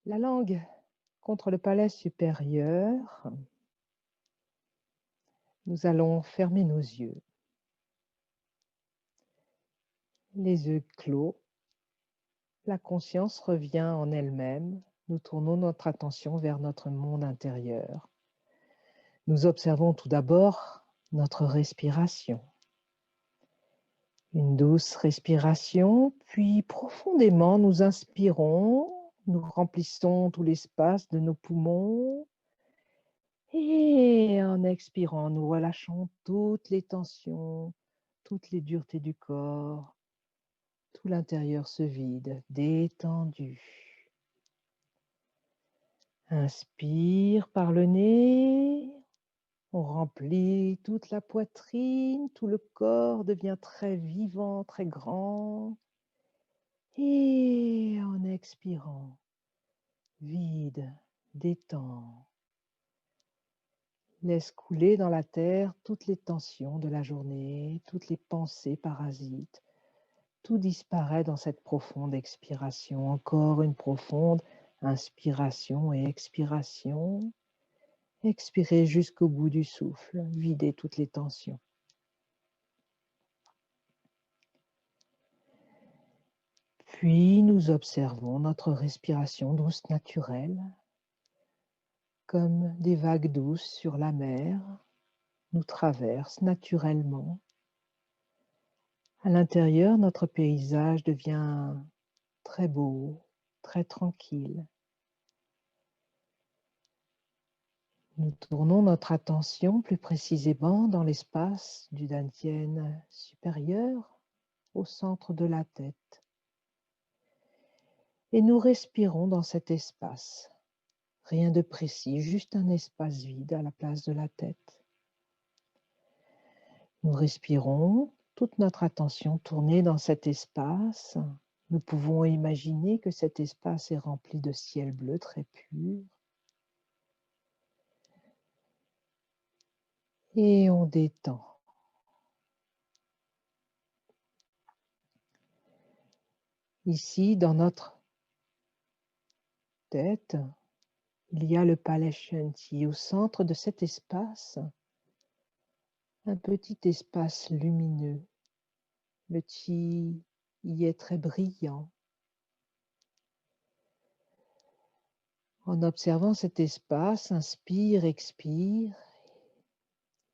La langue contre le palais supérieur. Nous allons fermer nos yeux. Les yeux clos. La conscience revient en elle-même. Nous tournons notre attention vers notre monde intérieur. Nous observons tout d'abord notre respiration. Une douce respiration, puis profondément nous inspirons, nous remplissons tout l'espace de nos poumons et en expirant, nous relâchons toutes les tensions, toutes les duretés du corps. Tout l'intérieur se vide, détendu. Inspire par le nez. On remplit toute la poitrine, tout le corps devient très vivant, très grand. Et en expirant, vide, détend. Laisse couler dans la terre toutes les tensions de la journée, toutes les pensées parasites. Tout disparaît dans cette profonde expiration. Encore une profonde inspiration et expiration. Expirez jusqu'au bout du souffle, videz toutes les tensions. Puis nous observons notre respiration douce naturelle, comme des vagues douces sur la mer, nous traversent naturellement. À l'intérieur, notre paysage devient très beau, très tranquille. Nous tournons notre attention plus précisément dans l'espace du dantian supérieur, au centre de la tête. Et nous respirons dans cet espace. Rien de précis, juste un espace vide à la place de la tête. Nous respirons, toute notre attention tournée dans cet espace. Nous pouvons imaginer que cet espace est rempli de ciel bleu très pur. Et on détend. Ici, dans notre tête, il y a le palais Shanti. Au centre de cet espace, un petit espace lumineux. Le chi y est très brillant. En observant cet espace, inspire, expire.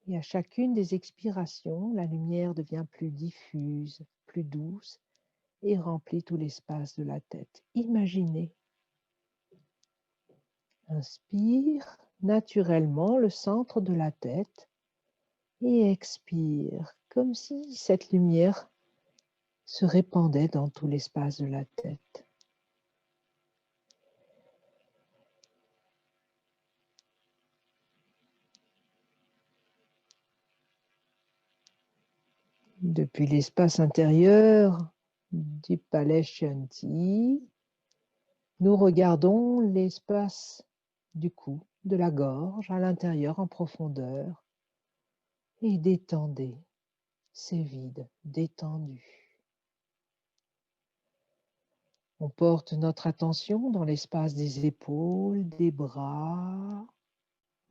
Et à chacune des expirations, la lumière devient plus diffuse, plus douce et remplit tout l'espace de la tête. Imaginez. Inspire naturellement le centre de la tête et expire comme si cette lumière se répandait dans tout l'espace de la tête. Depuis l'espace intérieur du palais Shanti, nous regardons l'espace du cou, de la gorge, à l'intérieur en profondeur, et détendez, c'est vide, détendu. On porte notre attention dans l'espace des épaules, des bras,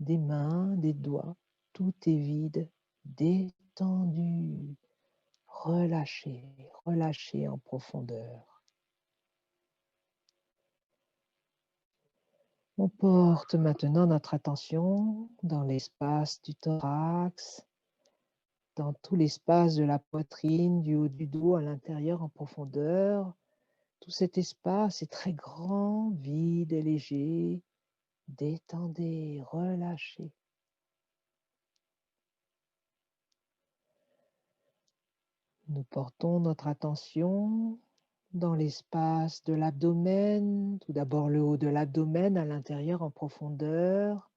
des mains, des doigts. Tout est vide, détendu, relâché, relâché en profondeur. On porte maintenant notre attention dans l'espace du thorax, dans tout l'espace de la poitrine, du haut du dos à l'intérieur en profondeur. Tout cet espace est très grand, vide et léger. Détendez, relâchez. Nous portons notre attention dans l'espace de l'abdomen, tout d'abord le haut de l'abdomen à l'intérieur en profondeur.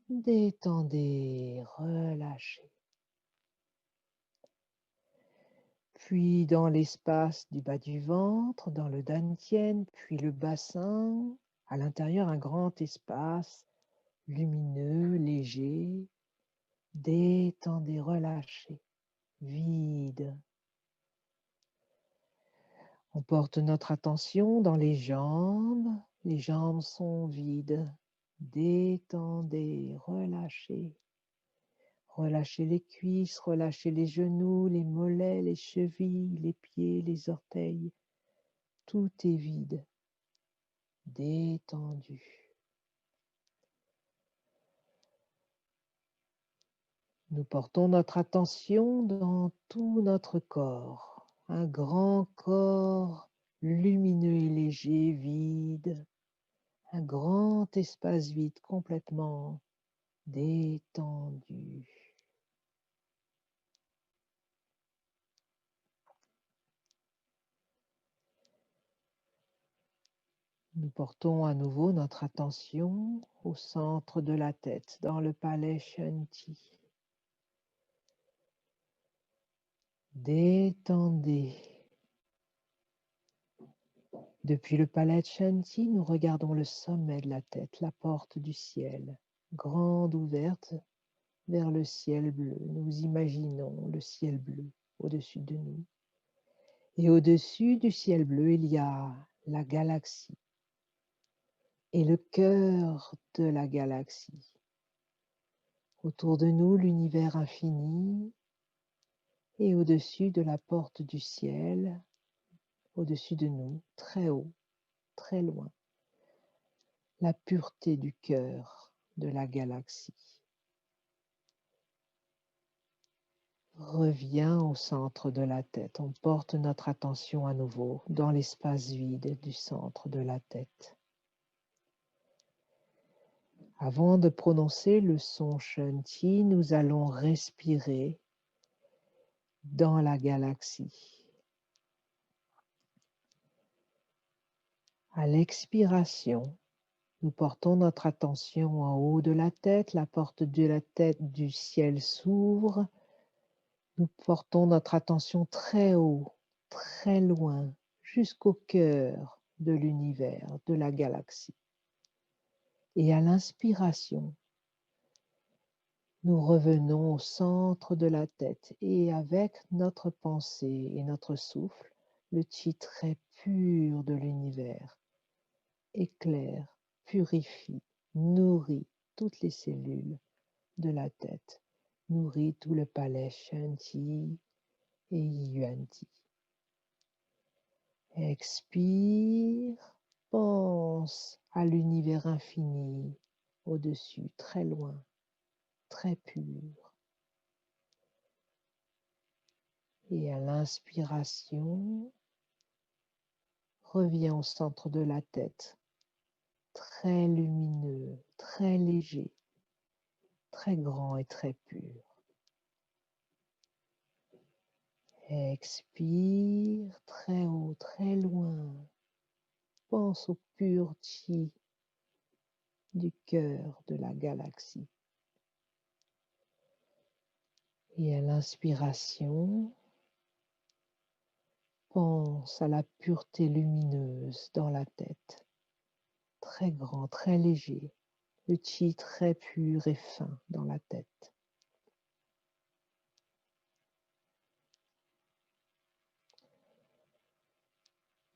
Détendez, relâchez. Puis dans l'espace du bas du ventre, dans le dantian, puis le bassin, à l'intérieur un grand espace lumineux, léger. Détendez, relâchez, vide. On porte notre attention dans les jambes. Les jambes sont vides. Détendez, relâchez. Relâchez les cuisses, relâchez les genoux, les mollets, les chevilles, les pieds, les orteils. Tout est vide, détendu. Nous portons notre attention dans tout notre corps. Un grand corps lumineux et léger, vide. Un grand espace vide complètement détendu. Nous portons à nouveau notre attention au centre de la tête, dans le palais Shanti. Détendez. Depuis le palais Shanti, nous regardons le sommet de la tête, la porte du ciel, grande ouverte vers le ciel bleu. Nous imaginons le ciel bleu au-dessus de nous. Et au-dessus du ciel bleu, il y a la galaxie et le cœur de la galaxie. Autour de nous, l'univers infini, et au-dessus de la porte du ciel, au-dessus de nous, très haut, très loin, la pureté du cœur de la galaxie. Reviens au centre de la tête. On porte notre attention à nouveau dans l'espace vide du centre de la tête. Avant de prononcer le son Shanti, nous allons respirer dans la galaxie. À l'expiration, nous portons notre attention en haut de la tête, la porte de la tête du ciel s'ouvre. Nous portons notre attention très haut, très loin, jusqu'au cœur de l'univers, de la galaxie. Et à l'inspiration, nous revenons au centre de la tête et avec notre pensée et notre souffle, le chi très pur de l'univers éclaire, purifie, nourrit toutes les cellules de la tête, nourrit tout le palais Shanti et Yuanti. Expire, pense à l'univers infini au-dessus, très loin, très pur. Et à l'inspiration, reviens au centre de la tête, très lumineux, très léger, très grand et très pur. Expire très haut, très loin. Pense au pur chi du cœur de la galaxie. Et à l'inspiration, pense à la pureté lumineuse dans la tête. Très grand, très léger. Le chi très pur et fin dans la tête.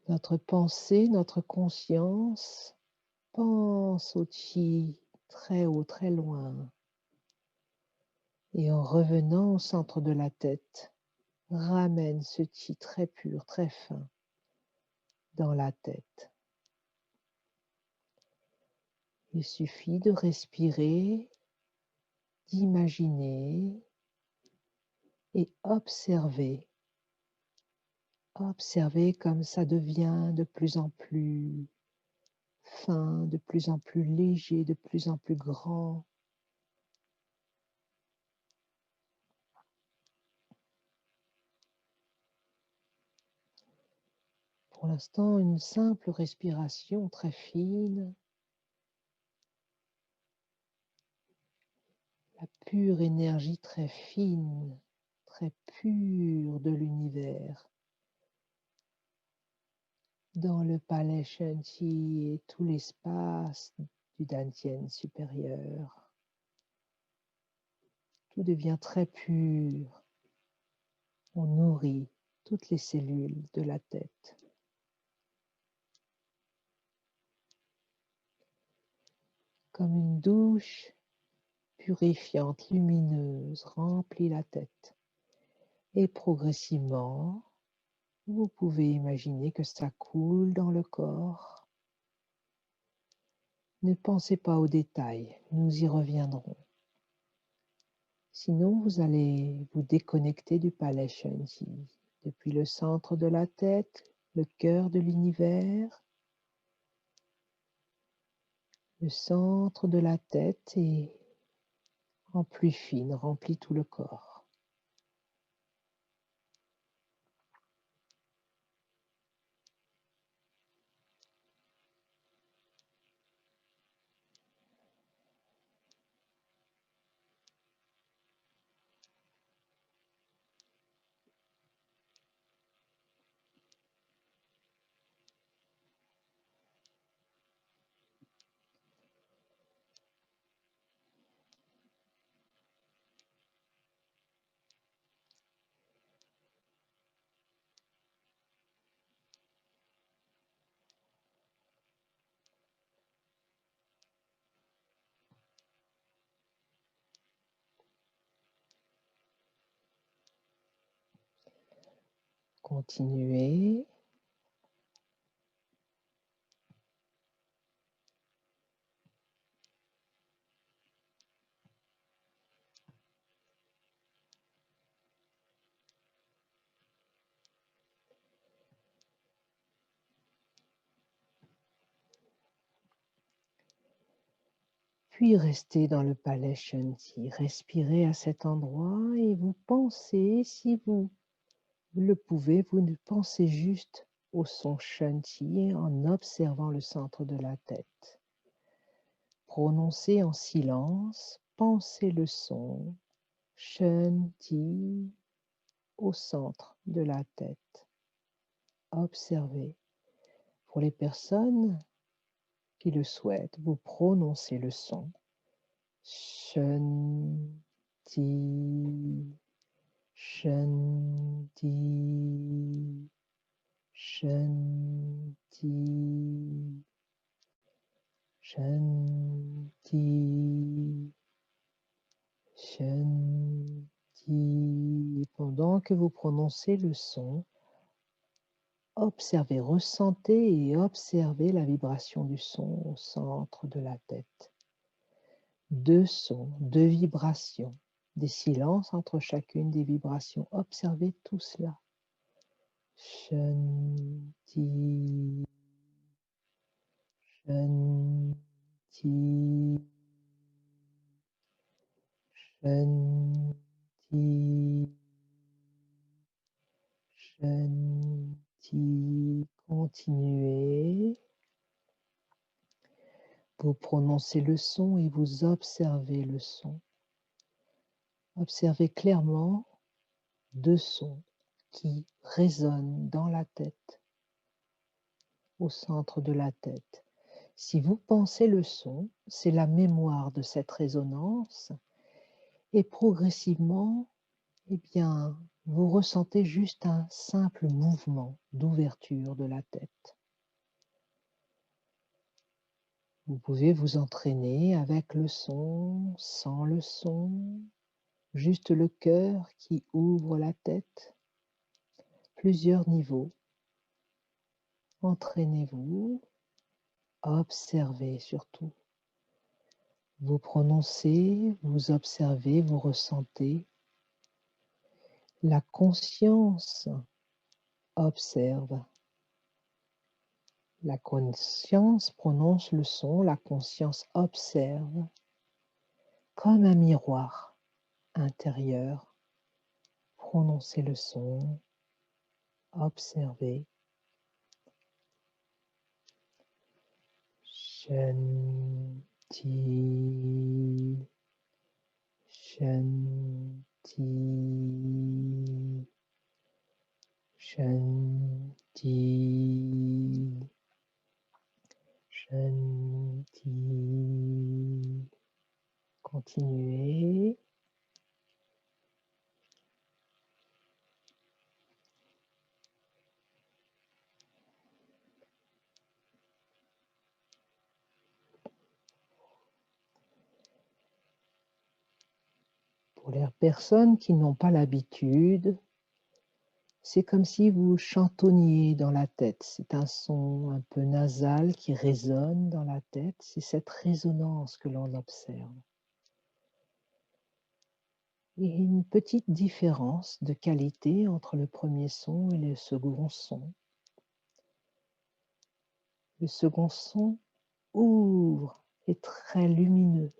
Notre pensée, notre conscience pense au chi très haut, très loin. Et en revenant au centre de la tête, ramène ce chi très pur, très fin dans la tête. Il suffit de respirer, d'imaginer et observer. Observer comme ça devient de plus en plus fin, de plus en plus léger, de plus en plus grand. Pour l'instant, une simple respiration très fine. La pure énergie très fine, très pure de l'univers. Dans le palais Shanti et tout l'espace du Dantian supérieur. Tout devient très pur. On nourrit toutes les cellules de la tête. une douche purifiante, lumineuse, remplit la tête. Et progressivement, vous pouvez imaginer que ça coule dans le corps. Ne pensez pas aux détails, nous y reviendrons. Sinon, vous allez vous déconnecter du palais Shenji. Depuis le centre de la tête, le cœur de l'univers, le centre de la tête est en plus fine, remplit tout le corps. Continuez. Puis restez dans le palais Shenji. Respirez à cet endroit et vous pensez, si vous le pouvez, vous ne pensez juste au son Shenji en observant le centre de la tête. Prononcez en silence, pensez le son Shenji au centre de la tête. Observez. Pour les personnes qui le souhaitent, vous prononcez le son Shenji, Shenji, Shenji, Shenji, Shenji. Pendant que vous prononcez le son, observez, ressentez et observez la vibration du son au centre de la tête. Deux sons, deux vibrations, des silences entre chacune des vibrations. Observez tout cela. Shanti, Shanti, Shanti, Shanti. Continuez. Vous prononcez le son et vous observez le son. Observez clairement deux sons qui résonnent dans la tête, au centre de la tête. Si vous pensez le son, c'est la mémoire de cette résonance et progressivement, eh bien, vous ressentez juste un simple mouvement d'ouverture de la tête. Vous pouvez vous entraîner avec le son, sans le son, juste le cœur qui ouvre la tête. Plusieurs niveaux. Entraînez-vous, observez surtout. Vous prononcez, vous observez, vous ressentez. La conscience observe. La conscience prononce le son, la conscience observe comme un miroir intérieur. Prononcez le son, observez. Shanti, Shanti, Shanti, Shanti. Continuez. Pour les personnes qui n'ont pas l'habitude, c'est comme si vous chantonniez dans la tête. C'est un son un peu nasal qui résonne dans la tête. C'est cette résonance que l'on observe. Il y a une petite différence de qualité entre le premier son et le second son. Le second son ouvre, est très lumineux.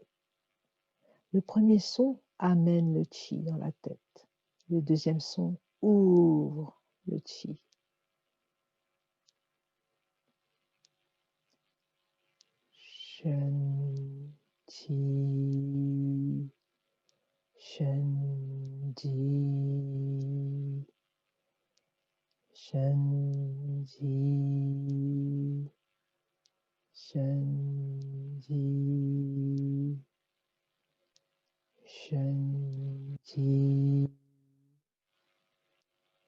Le premier son amène le chi dans la tête. Le deuxième son ouvre le chi. Shen, chi, shen, ji, shen, ji, shen, ji, shen, ji,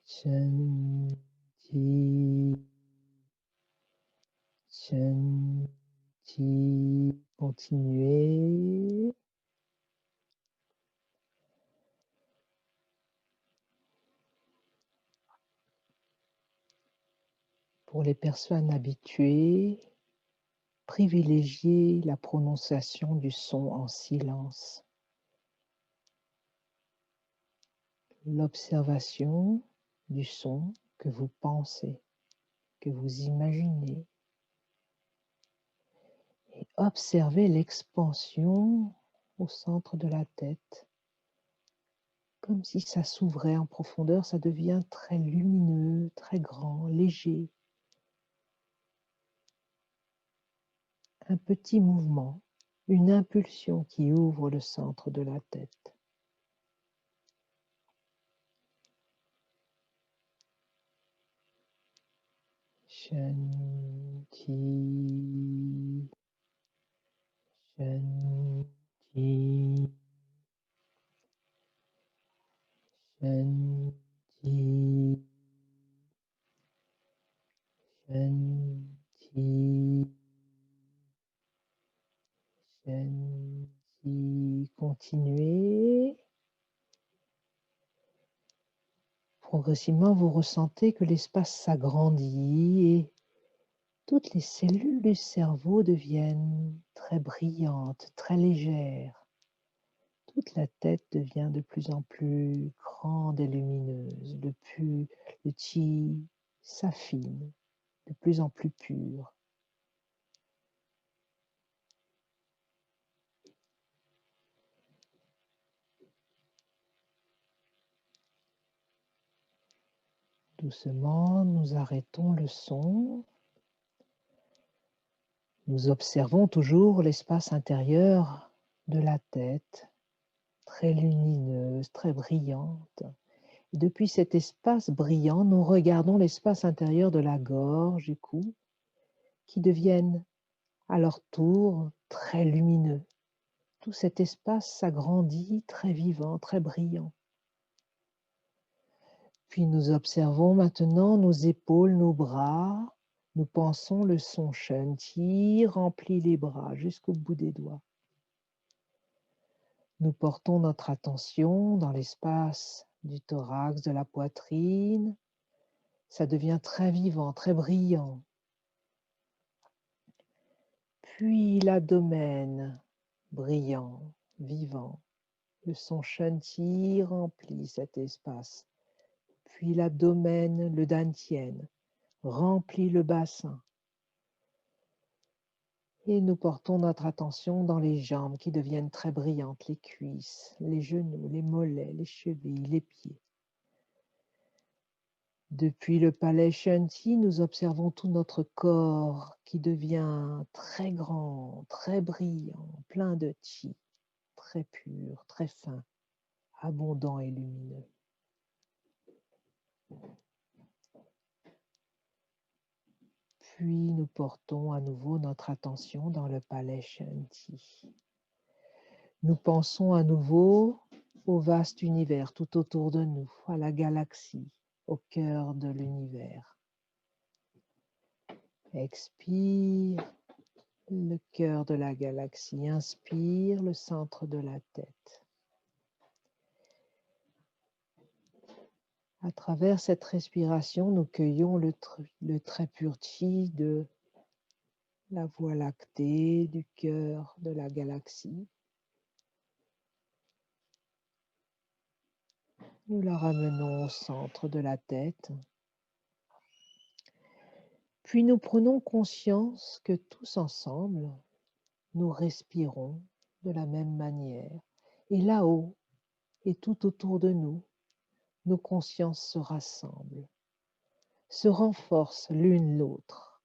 shen, ji, shen, ji. Continuez. Pour les personnes habituées, privilégiez la prononciation du son en silence. L'observation du son que vous pensez, que vous imaginez. Et observez l'expansion au centre de la tête. Comme si ça s'ouvrait en profondeur, ça devient très lumineux, très grand, léger. Un petit mouvement, une impulsion qui ouvre le centre de la tête. Shen, Ti, Shen, Ti, Shen, Ti, Shen, Ti, Shen, Ti. Continuez. Progressivement, vous ressentez que l'espace s'agrandit et toutes les cellules du cerveau deviennent très brillantes, très légères. Toute la tête devient de plus en plus grande et lumineuse. Le chi s'affine, de plus en plus pur. Doucement, nous arrêtons le son. Nous observons toujours l'espace intérieur de la tête, très lumineuse, très brillante. Et depuis cet espace brillant, nous regardons l'espace intérieur de la gorge, du cou, qui deviennent à leur tour très lumineux. Tout cet espace s'agrandit, très vivant, très brillant. Puis nous observons maintenant nos épaules, nos bras. Nous pensons le son Shen Ti remplit les bras jusqu'au bout des doigts. Nous portons notre attention dans l'espace du thorax, de la poitrine. Ça devient très vivant, très brillant. Puis l'abdomen, brillant, vivant. Le son Shen Ti remplit cet espace. Puis l'abdomen, le dantian, remplit le bassin. Et nous portons notre attention dans les jambes qui deviennent très brillantes, les cuisses, les genoux, les mollets, les chevilles, les pieds. Depuis le palais Shen Ti, nous observons tout notre corps qui devient très grand, très brillant, plein de chi, très pur, très fin, abondant et lumineux. Puis nous portons à nouveau notre attention dans le palais Shen Ti. Nous pensons à nouveau au vaste univers tout autour de nous, à la galaxie, au cœur de l'univers. Expire le cœur de la galaxie, inspire le centre de la tête. À travers cette respiration, nous cueillons le très pur chi de la Voie lactée, du cœur de la galaxie. Nous la ramenons au centre de la tête. Puis nous prenons conscience que tous ensemble, nous respirons de la même manière. Et là-haut, et tout autour de nous, nos consciences se rassemblent, se renforcent l'une l'autre,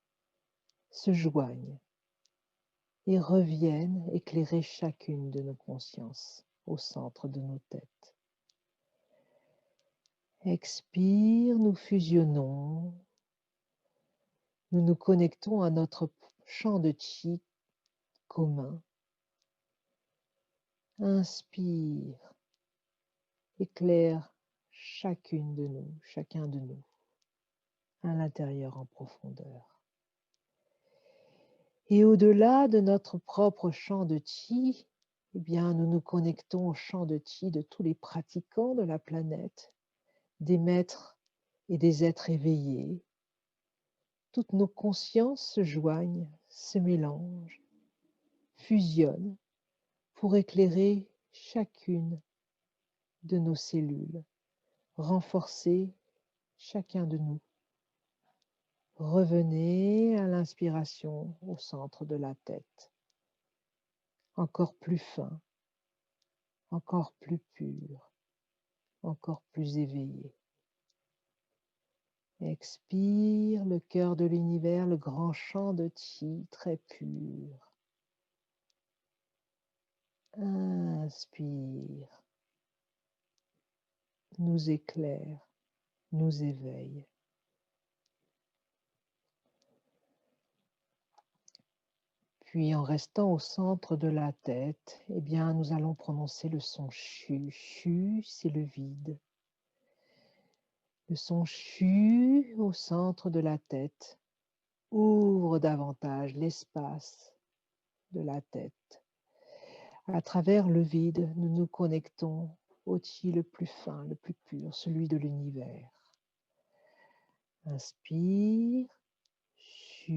se joignent et reviennent éclairer chacune de nos consciences au centre de nos têtes. Expire, nous fusionnons, nous nous connectons à notre champ de chi commun. Inspire, éclaire chacune de nous, chacun de nous, à l'intérieur en profondeur. Et au-delà de notre propre champ de chi, eh bien, nous nous connectons au champ de chi de tous les pratiquants de la planète, des maîtres et des êtres éveillés. Toutes nos consciences se joignent, se mélangent, fusionnent pour éclairer chacune de nos cellules, renforcer chacun de nous. Revenez à l'inspiration au centre de la tête, encore plus fin, encore plus pur, encore plus éveillé. Expire le cœur de l'univers, le grand champ de chi très pur. Inspire, nous éclaire, nous éveille. Puis en restant au centre de la tête, eh bien, nous allons prononcer le son chu. Chu, c'est le vide. Le son chu au centre de la tête ouvre davantage l'espace de la tête. À travers le vide, nous nous connectons au chi le plus fin, le plus pur, celui de l'univers. Inspire, chu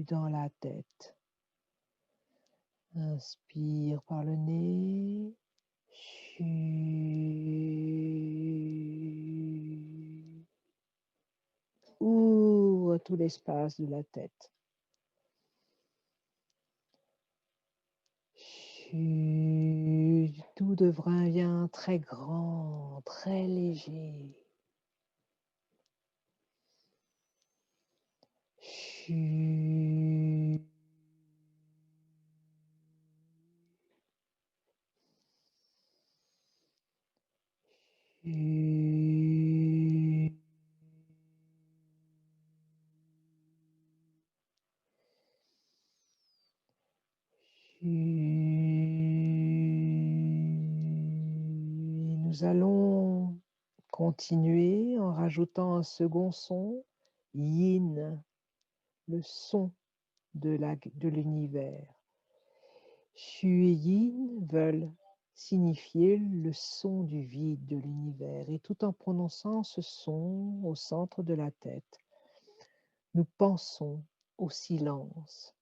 dans la tête. Inspire par le nez. Chu. Ouvre tout l'espace de la tête. Chu. Tout devient très grand, très léger. Chu. Chu. Nous allons continuer en rajoutant un second son, yin, le son de l'univers. Shu et yin veulent signifier le son du vide de l'univers. Et tout en prononçant ce son au centre de la tête, nous pensons au silence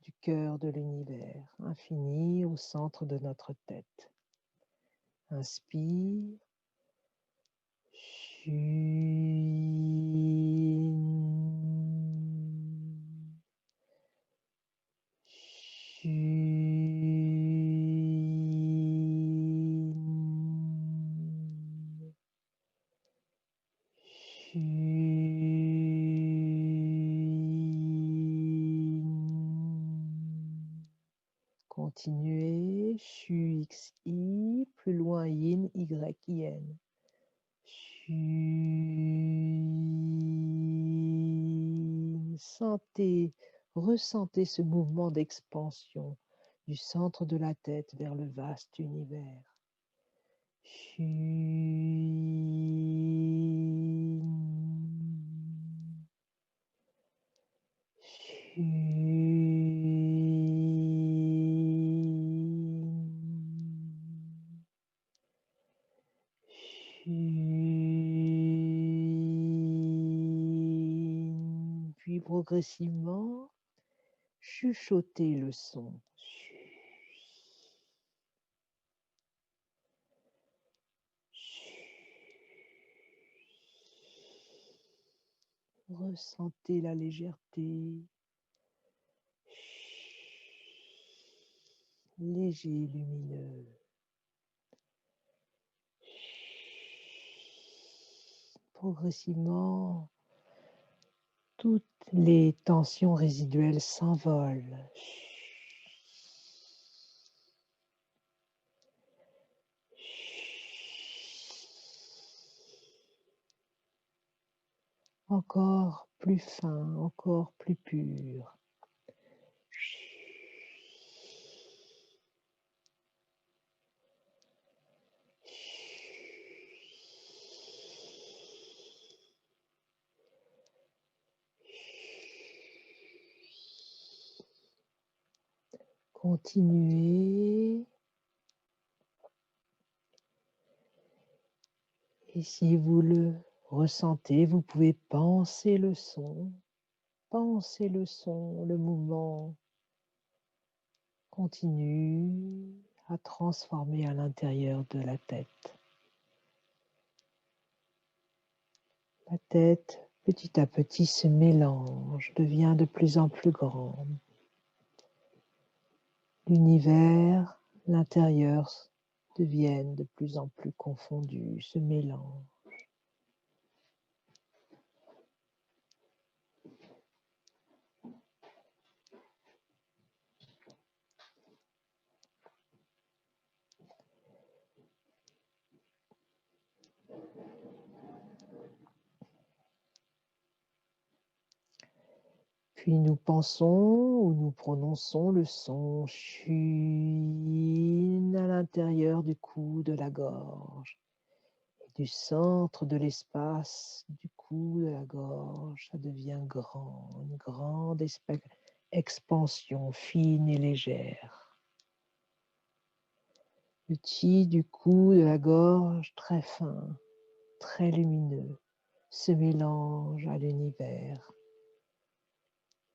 du cœur de l'univers, infini au centre de notre tête. Inspire. Continuez, Shu XI, plus loin Yin YIN. Sentez, ressentez ce mouvement d'expansion du centre de la tête vers le vaste univers. puis progressivement, chuchotez le son. Ressentez la légèreté. Léger, lumineux. Progressivement, toutes les tensions résiduelles s'envolent. Encore plus fin, encore plus pur. Continuez. Et si vous le ressentez, vous pouvez penser le son. Pensez le son, le mouvement continue à transformer à l'intérieur de la tête. La tête, petit à petit, se mélange, devient de plus en plus grande. L'univers, l'intérieur deviennent de plus en plus confondus, se mélangent. Puis nous pensons ou nous prononçons le son Shin à l'intérieur du cou, de la gorge, et du centre de l'espace du cou, de la gorge. Ça devient grand, une grande expansion fine et légère. Le chi du cou, de la gorge, très fin, très lumineux, se mélange à l'univers.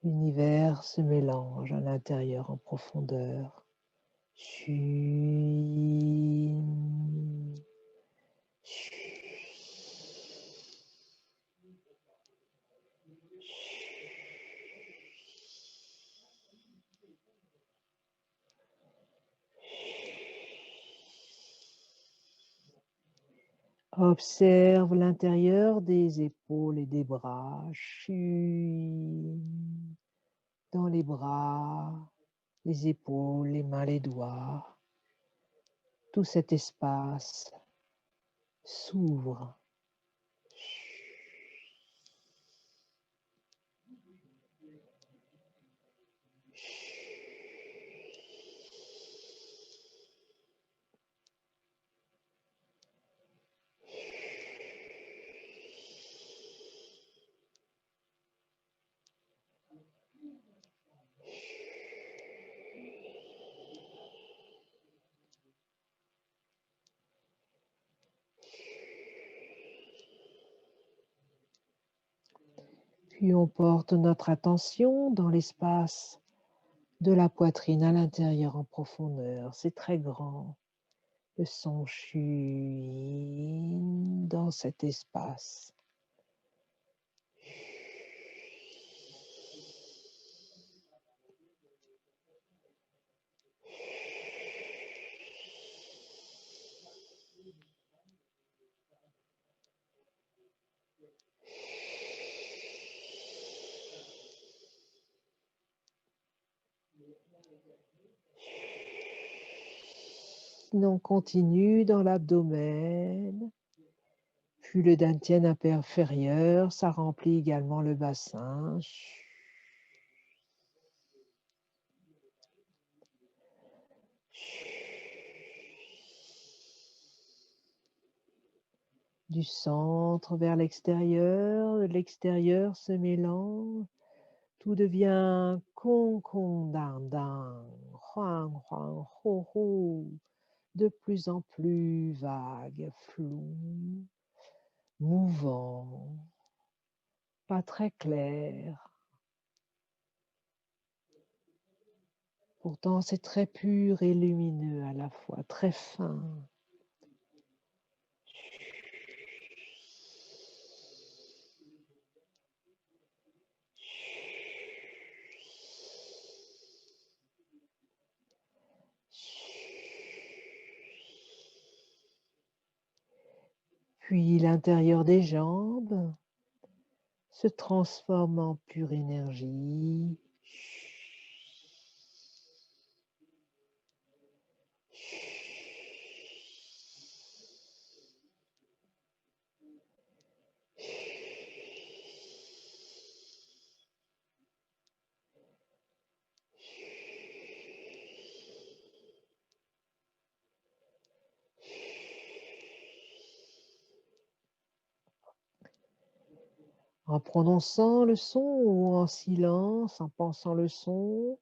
L'univers se mélange à l'intérieur en profondeur. Shin. Observe l'intérieur des épaules et des bras. Shin. Dans les bras, les épaules, les mains, les doigts. Tout cet espace s'ouvre. Puis on porte notre attention dans l'espace de la poitrine à l'intérieur en profondeur. C'est très grand. Le son chine dans cet espace. On continue dans l'abdomen, puis le dantian inférieur, ça remplit également le bassin. Du centre vers l'extérieur, de l'extérieur se mélange, tout devient kong kong dang dang, huang huang ho ho, de plus en plus vague, flou, mouvant, pas très clair. Pourtant, c'est très pur et lumineux à la fois, très fin. Puis l'intérieur des jambes se transforme en pure énergie. En prononçant le son ou en silence, en pensant le son,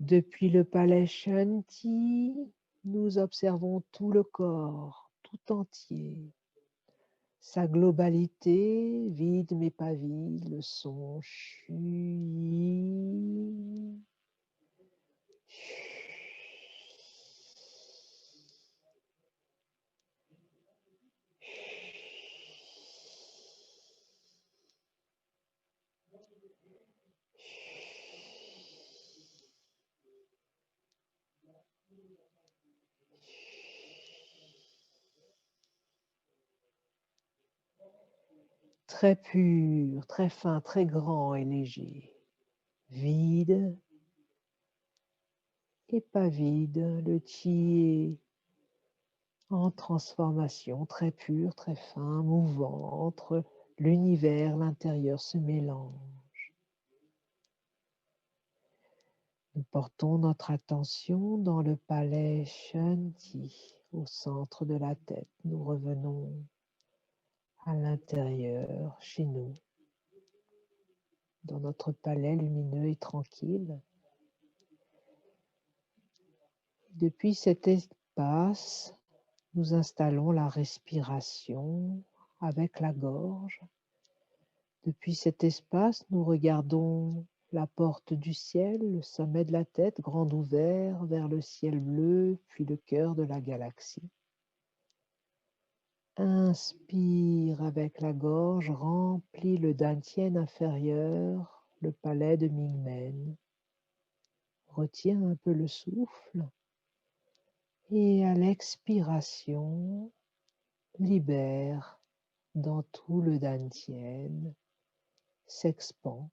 depuis le palais Shanti, nous observons tout le corps, tout entier. Sa globalité, vide mais pas vide, le son chui. Très pur, très fin, très grand et léger. Vide et pas vide, le chi est en transformation, très pur, très fin, mouvant, entre l'univers, l'intérieur se mélange. Nous portons notre attention dans le palais Shanti, au centre de la tête. Nous revenons à l'intérieur, chez nous, dans notre palais lumineux et tranquille. Depuis cet espace, nous installons la respiration avec la gorge. Depuis cet espace, nous regardons la porte du ciel, le sommet de la tête, grand ouvert vers le ciel bleu, puis le cœur de la galaxie. Inspire avec la gorge, remplis le dantian inférieur, le palais de Mingmen. Retiens un peu le souffle et à l'expiration, libère dans tout le dantian, s'expand.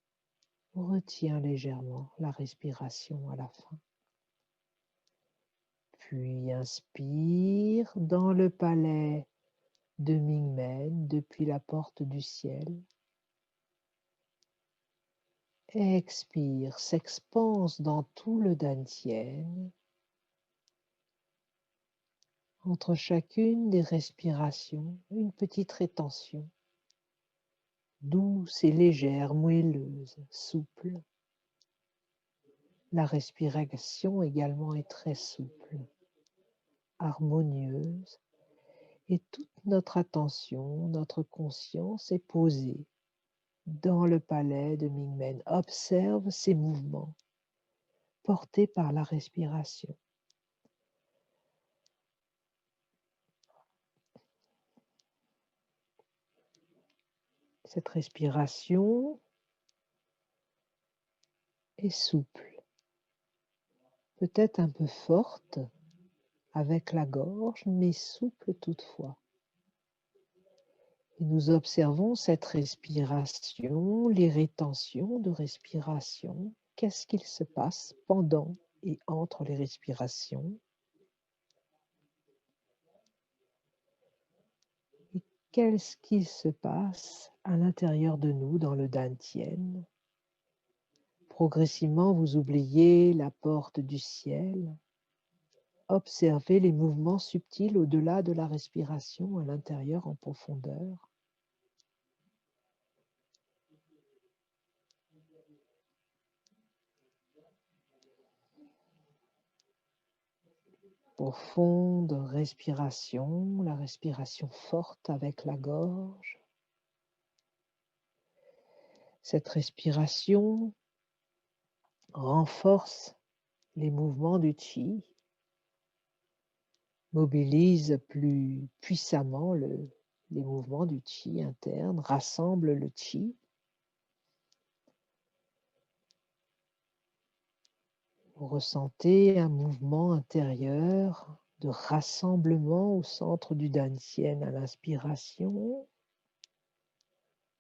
Retiens légèrement la respiration à la fin. Puis inspire dans le palais de Mingmen depuis la porte du ciel. Expire, s'expanse dans tout le dantian. Entre chacune des respirations, une petite rétention, douce et légère, moelleuse, souple. La respiration également est très souple, harmonieuse, et toute notre attention, notre conscience est posée dans le palais de Mingmen. Observe ces mouvements portés par la respiration. Cette respiration est souple, peut-être un peu forte avec la gorge, mais souple toutefois. Et nous observons cette respiration, les rétentions de respiration. Qu'est-ce qu'il se passe pendant et entre les respirations? Et qu'est-ce qu'il se passe à l'intérieur de nous, dans le dantian? Progressivement, vous oubliez la porte du ciel. Observez les mouvements subtils au-delà de la respiration, à l'intérieur en profondeur. Profonde respiration, la respiration forte avec la gorge. Cette respiration renforce les mouvements du Qi, mobilise plus puissamment les mouvements du Qi interne, rassemble le Qi. Vous ressentez un mouvement intérieur de rassemblement au centre du Dantian à l'inspiration,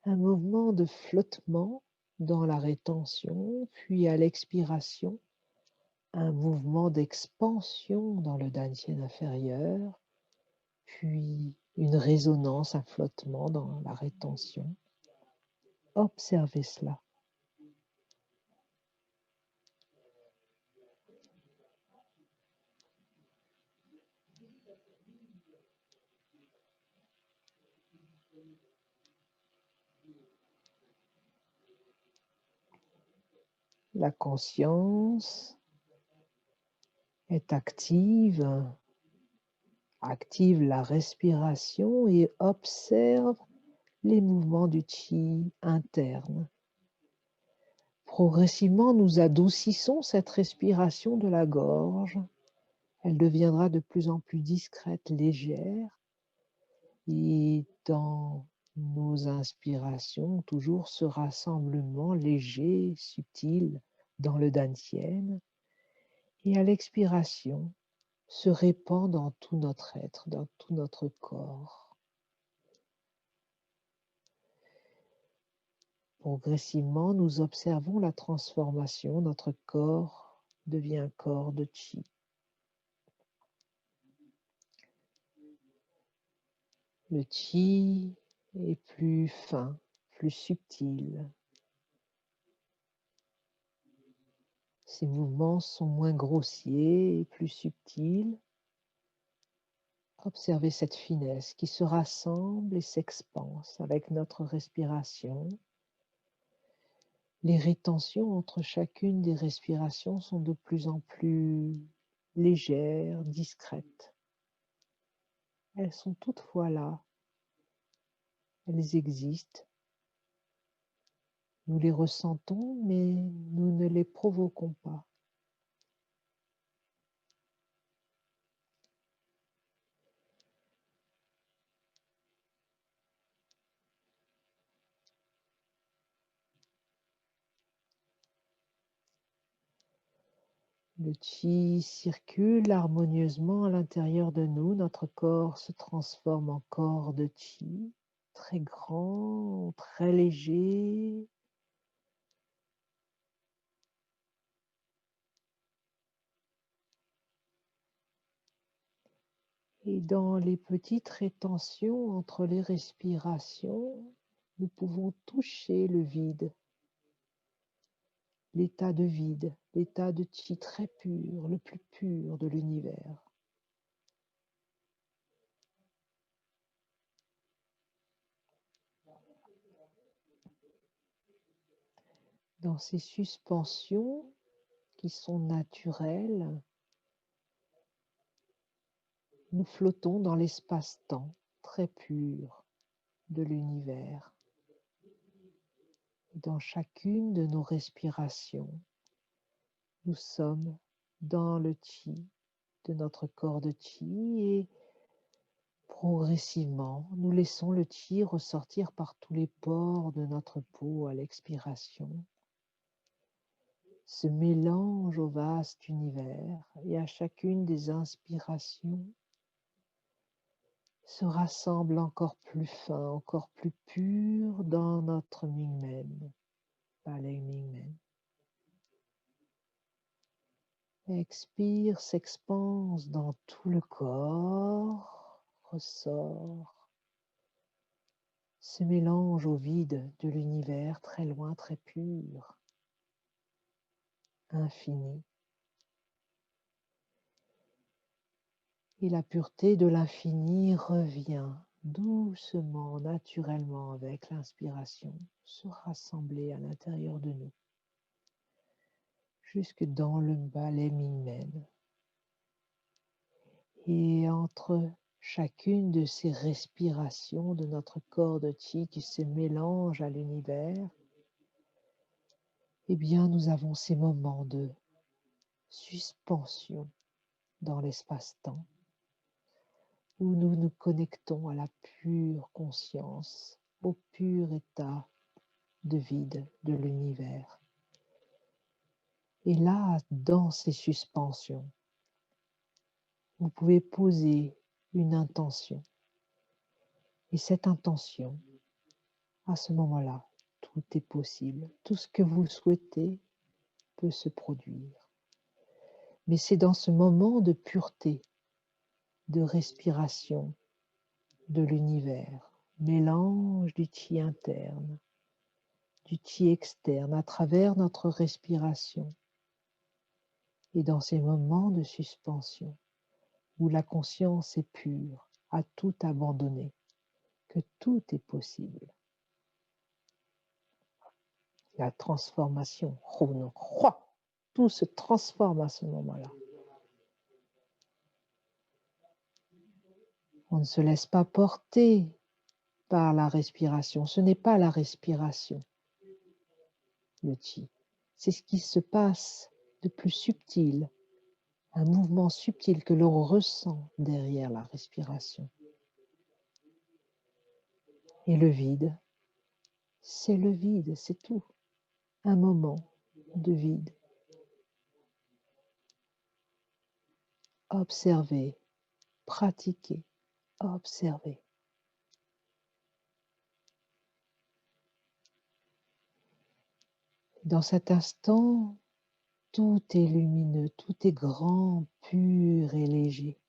un mouvement de flottement dans la rétention, puis à l'expiration, un mouvement d'expansion dans le Dantian inférieur, puis une résonance, un flottement dans la rétention. Observez cela. La conscience est active, active la respiration et observe les mouvements du Qi interne. Progressivement, nous adoucissons cette respiration de la gorge. Elle deviendra de plus en plus discrète, légère. Et dans nos inspirations, toujours ce rassemblement léger, subtil dans le Dantian. Et à l'expiration, se répand dans tout notre être, dans tout notre corps. Progressivement, nous observons la transformation. Notre corps devient un corps de Qi. Le Qi est plus fin, plus subtil. Ces mouvements sont moins grossiers et plus subtils. Observez cette finesse qui se rassemble et s'expanse avec notre respiration. Les rétentions entre chacune des respirations sont de plus en plus légères, discrètes. Elles sont toutefois là. Elles existent. Nous les ressentons, mais nous ne les provoquons pas. Le Qi circule harmonieusement à l'intérieur de nous. Notre corps se transforme en corps de Qi, très grand, très léger. Et dans les petites rétentions entre les respirations, nous pouvons toucher le vide, l'état de vide, l'état de Qi très pur, le plus pur de l'univers. Dans ces suspensions qui sont naturelles, nous flottons dans l'espace-temps très pur de l'univers. Dans chacune de nos respirations, nous sommes dans le Qi de notre corps de Qi et progressivement, nous laissons le Qi ressortir par tous les pores de notre peau à l'expiration. Se mélange au vaste univers et à chacune des inspirations se rassemble encore plus fin, encore plus pur dans notre Mingmen, Balai Mingmen. Expire, s'expanse dans tout le corps, ressort, se mélange au vide de l'univers très loin, très pur, infini. Et la pureté de l'infini revient doucement, naturellement avec l'inspiration, se rassembler à l'intérieur de nous, jusque dans le Balai Mingmen. Et entre chacune de ces respirations de notre corps de Qi qui se mélange à l'univers, eh bien, nous avons ces moments de suspension dans l'espace-temps, où nous nous connectons à la pure conscience, au pur état de vide de l'univers. Et là, dans ces suspensions, vous pouvez poser une intention. Et cette intention, à ce moment-là, tout est possible. Tout ce que vous souhaitez peut se produire. Mais c'est dans ce moment de pureté, de respiration de l'univers, mélange du chi interne, du chi externe à travers notre respiration. Et dans ces moments de suspension, où la conscience est pure, à tout abandonner, que tout est possible. La transformation, tout se transforme à ce moment-là. On ne se laisse pas porter par la respiration. Ce n'est pas la respiration, le chi. C'est ce qui se passe de plus subtil, un mouvement subtil que l'on ressent derrière la respiration. Et le vide, c'est le vide, c'est tout. Un moment de vide. Observez, pratiquez, observez. Dans cet instant, tout est lumineux, tout est grand, pur et léger,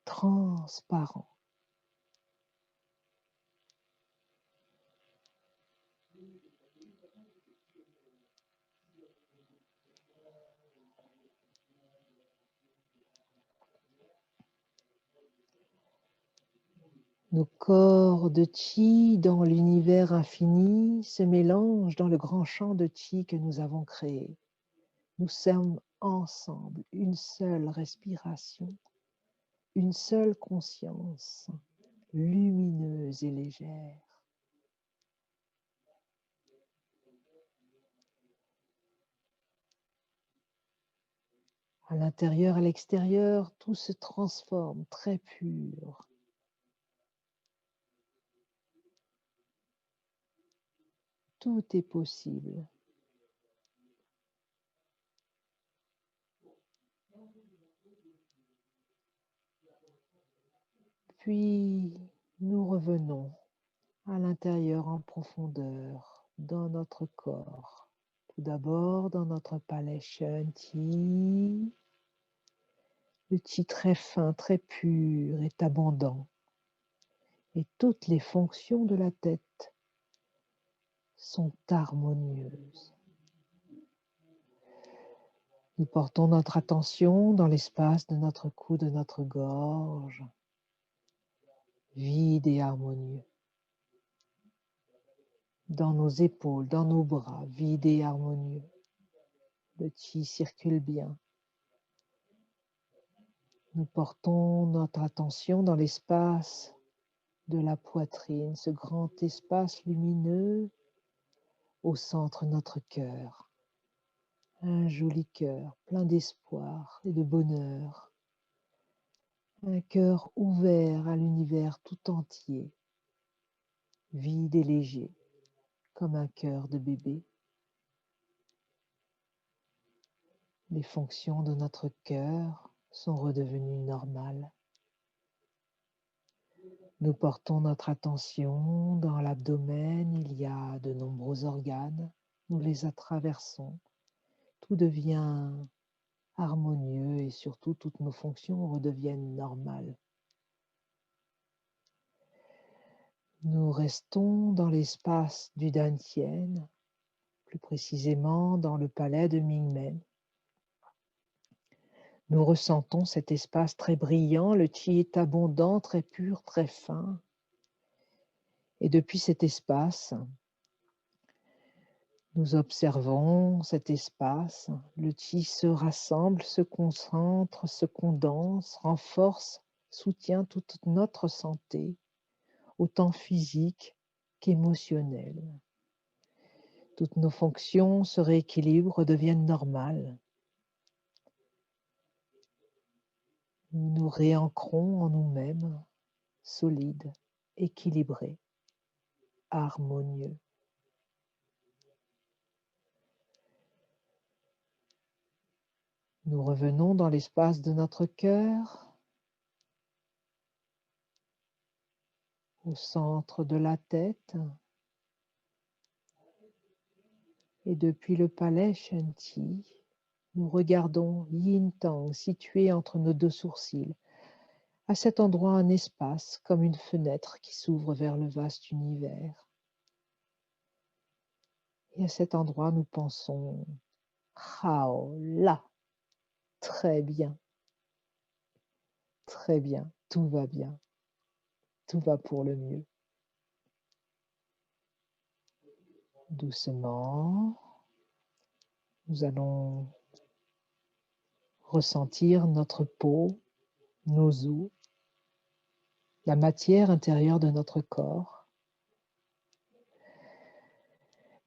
transparent. Nos corps de chi dans l'univers infini se mélangent dans le grand champ de chi que nous avons créé. Nous sommes ensemble, une seule respiration, une seule conscience, lumineuse et légère. À l'intérieur, à l'extérieur, tout se transforme, très pur. Tout est possible. Puis, nous revenons à l'intérieur en profondeur, dans notre corps. Tout d'abord, dans notre palais Shen Ti, le Chi très fin, très pur est abondant. Et toutes les fonctions de la tête sont harmonieuses. Nous portons notre attention dans l'espace de notre cou, de notre gorge, vide et harmonieux. Dans nos épaules, dans nos bras, vide et harmonieux. Le chi circule bien. Nous portons notre attention dans l'espace de la poitrine, ce grand espace lumineux au centre de notre cœur. Un joli cœur plein d'espoir et de bonheur. Un cœur ouvert à l'univers tout entier, vide et léger, comme un cœur de bébé. Les fonctions de notre cœur sont redevenues normales. Nous portons notre attention dans l'abdomen, il y a de nombreux organes, nous les traversons. Tout devient harmonieux et surtout toutes nos fonctions redeviennent normales. Nous restons dans l'espace du Dantian, plus précisément dans le palais de Mingmen. Nous ressentons cet espace très brillant, le chi est abondant, très pur, très fin. Et depuis cet espace, nous observons cet espace, le chi se rassemble, se concentre, se condense, renforce, soutient toute notre santé, autant physique qu'émotionnelle. Toutes nos fonctions se rééquilibrent, redeviennent normales. Nous nous réancrons en nous-mêmes, solides, équilibrés, harmonieux. Nous revenons dans l'espace de notre cœur, au centre de la tête, et depuis le palais Shanti, nous regardons Yin Tang situé entre nos deux sourcils. À cet endroit, un espace comme une fenêtre qui s'ouvre vers le vaste univers. Et à cet endroit, nous pensons Hao, là, très bien, tout va bien, tout va pour le mieux. Doucement, nous allons ressentir notre peau, nos os, la matière intérieure de notre corps.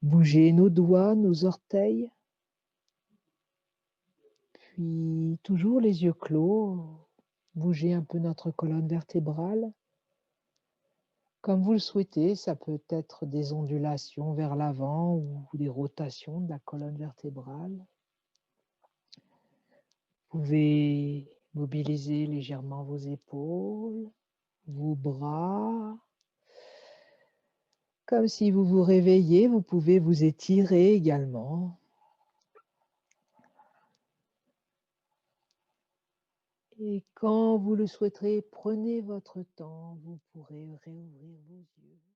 Bouger nos doigts, nos orteils, puis toujours les yeux clos, bouger un peu notre colonne vertébrale. Comme vous le souhaitez, ça peut être des ondulations vers l'avant ou des rotations de la colonne vertébrale. Vous pouvez mobiliser légèrement vos épaules, vos bras. Comme si vous vous réveillez, vous pouvez vous étirer également. Et quand vous le souhaiterez, prenez votre temps, vous pourrez réouvrir vos yeux.